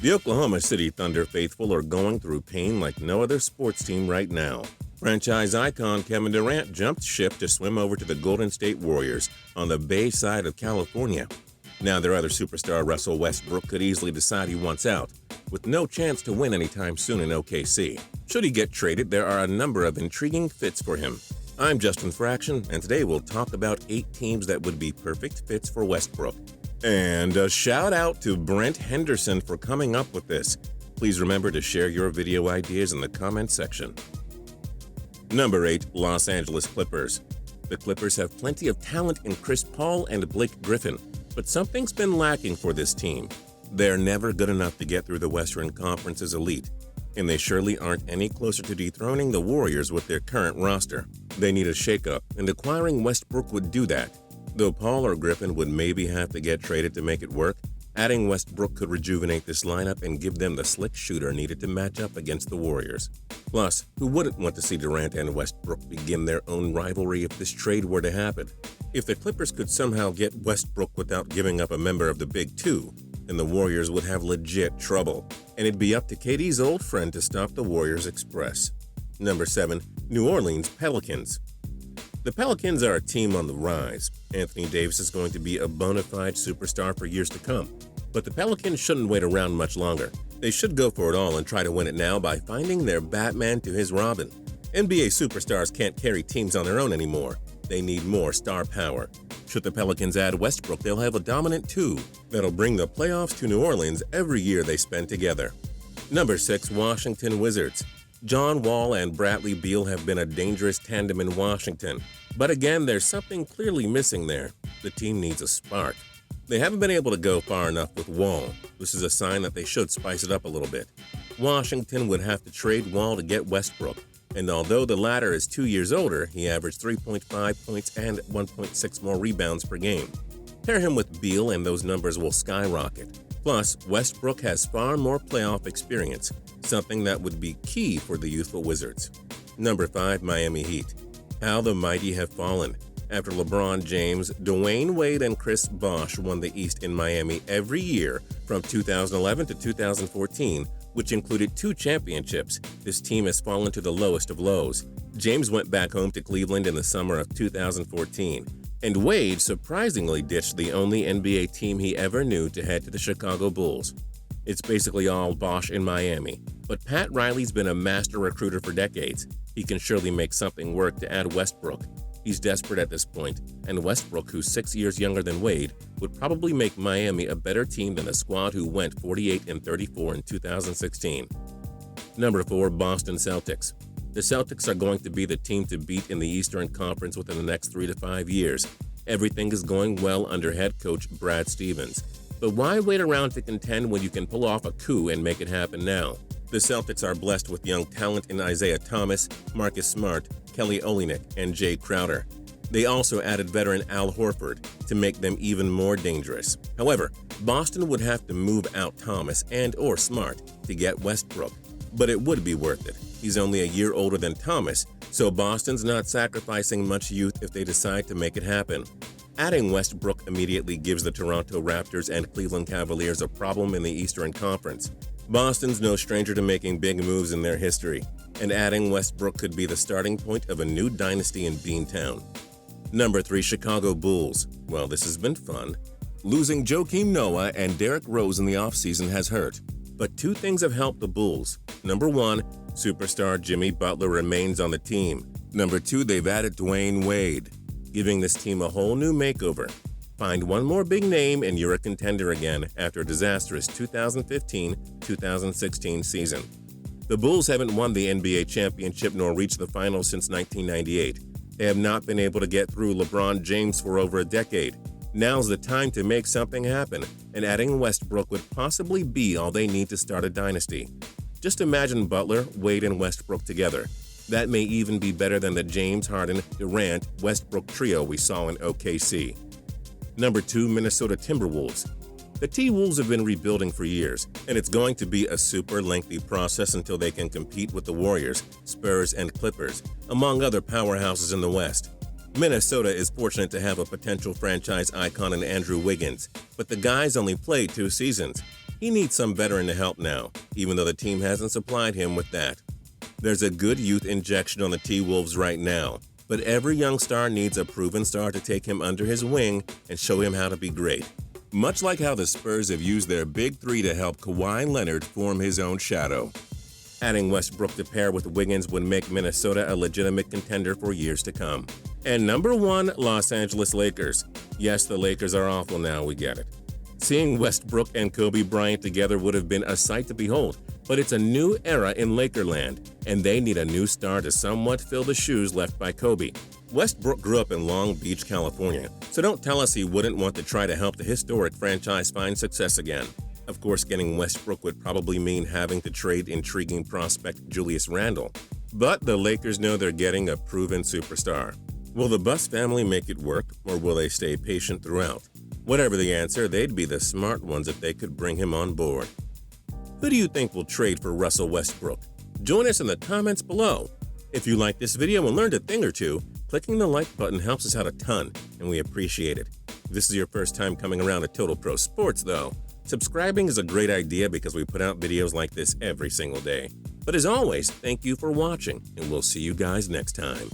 The Oklahoma City Thunder faithful are going through pain like no other sports team right now. Franchise icon Kevin Durant jumped ship to swim over to the Golden State Warriors on the Bay side of California. Now their other superstar Russell Westrbook could easily decide he wants out, with no chance to win anytime soon in OKC. Should he get traded, there are a number of intriguing fits for him. I'm Justin Fraction, and today we'll talk about 8 teams that would be perfect fits for Westbrook. And a shout out to Brent Henderson for coming up with this. Please remember to share your video ideas in the comment section. Number 8. Los Angeles Clippers. The Clippers have plenty of talent in Chris Paul and Blake Griffin, but something's been lacking for this team. They're never good enough to get through the Western Conference's elite, and they surely aren't any closer to dethroning the Warriors with their current roster. They need a shakeup, and acquiring Westbrook would do that. Though Paul or Griffin would maybe have to get traded to make it work, adding Westbrook could rejuvenate this lineup and give them the slick shooter needed to match up against the Warriors. Plus, who wouldn't want to see Durant and Westbrook begin their own rivalry if this trade were to happen? If the Clippers could somehow get Westbrook without giving up a member of the Big Two, then the Warriors would have legit trouble, and it'd be up to KD's old friend to stop the Warriors Express. Number 7. New Orleans Pelicans. The Pelicans are a team on the rise. Anthony Davis is going to be a bona fide superstar for years to come. But the Pelicans shouldn't wait around much longer. They should go for it all and try to win it now by finding their Batman to his Robin. NBA superstars can't carry teams on their own anymore. They need more star power. Should the Pelicans add Westbrook, they'll have a dominant 2 that'll bring the playoffs to New Orleans every year they spend together. Number 6. Washington Wizards. John Wall and Bradley Beal have been a dangerous tandem in Washington. But again, there's something clearly missing there. The team needs a spark. They haven't been able to go far enough with Wall. This is a sign that they should spice it up a little bit. Washington would have to trade Wall to get Westbrook, and although the latter is 2 years older, he averaged 3.5 points and 1.6 more rebounds per game. Pair him with Beal and those numbers will skyrocket. Plus, Westbrook has far more playoff experience, something that would be key for the youthful Wizards. Number 5. Miami Heat. How the mighty have fallen. After LeBron James, Dwayne Wade, and Chris Bosh won the East in Miami every year from 2011 to 2014, which included 2 championships, this team has fallen to the lowest of lows. James went back home to Cleveland in the summer of 2014, and Wade surprisingly ditched the only NBA team he ever knew to head to the Chicago Bulls. It's basically all Bosh in Miami, but Pat Riley's been a master recruiter for decades. He can surely make something work to add Westbrook. He's desperate at this point, and Westbrook, who's 6 years younger than Wade, would probably make Miami a better team than the squad who went 48-34 in 2016. Number 4. Boston Celtics. The Celtics are going to be the team to beat in the Eastern Conference within the next 3 to 5 years. Everything is going well under head coach Brad Stevens. But why wait around to contend when you can pull off a coup and make it happen now? The Celtics are blessed with young talent in Isaiah Thomas, Marcus Smart, Kelly Olynyk, and Jay Crowder. They also added veteran Al Horford to make them even more dangerous. However, Boston would have to move out Thomas and or Smart to get Westbrook, but it would be worth it. He's only a year older than Thomas, so Boston's not sacrificing much youth if they decide to make it happen. Adding Westbrook immediately gives the Toronto Raptors and Cleveland Cavaliers a problem in the Eastern Conference. Boston's no stranger to making big moves in their history, and adding Westbrook could be the starting point of a new dynasty in Beantown. Number 3. Chicago Bulls. Well, this has been fun. Losing Joakim Noah and Derrick Rose in the offseason has hurt, but 2 things have helped the Bulls. Number 1, superstar Jimmy Butler remains on the team. Number 2, they've added Dwayne Wade, giving this team a whole new makeover. Find one more big name and you're a contender again after a disastrous 2015-2016 season. The Bulls haven't won the NBA championship nor reached the finals since 1998. They have not been able to get through LeBron James for over a decade. Now's the time to make something happen, and adding Westbrook would possibly be all they need to start a dynasty. Just imagine Butler, Wade, and Westbrook together. That may even be better than the James Harden, Durant, Westbrook trio we saw in OKC. Number 2. Minnesota Timberwolves. The T-Wolves have been rebuilding for years, and it's going to be a super lengthy process until they can compete with the Warriors, Spurs, and Clippers, among other powerhouses in the West. Minnesota is fortunate to have a potential franchise icon in Andrew Wiggins, but the guy's only played 2 seasons. He needs some veteran to help now, even though the team hasn't supplied him with that. There's a good youth injection on the T-Wolves right now, but every young star needs a proven star to take him under his wing and show him how to be great. Much like how the Spurs have used their big three to help Kawhi Leonard form his own shadow. Adding Westbrook to pair with Wiggins would make Minnesota a legitimate contender for years to come. And number 1, Los Angeles Lakers. Yes, the Lakers are awful now, we get it. Seeing Westbrook and Kobe Bryant together would have been a sight to behold, but it's a new era in Lakerland, and they need a new star to somewhat fill the shoes left by Kobe. Westbrook grew up in Long Beach, California, so don't tell us he wouldn't want to try to help the historic franchise find success again. Of course, getting Westbrook would probably mean having to trade intriguing prospect Julius Randle. But the Lakers know they're getting a proven superstar. Will the Buss family make it work, or will they stay patient throughout? Whatever the answer, they'd be the smart ones if they could bring him on board. Who do you think will trade for Russell Westbrook? Join us in the comments below. If you like this video and learned a thing or two, clicking the like button helps us out a ton, and we appreciate it. If this is your first time coming around to Total Pro Sports, though, subscribing is a great idea because we put out videos like this every single day. But as always, thank you for watching, and we'll see you guys next time.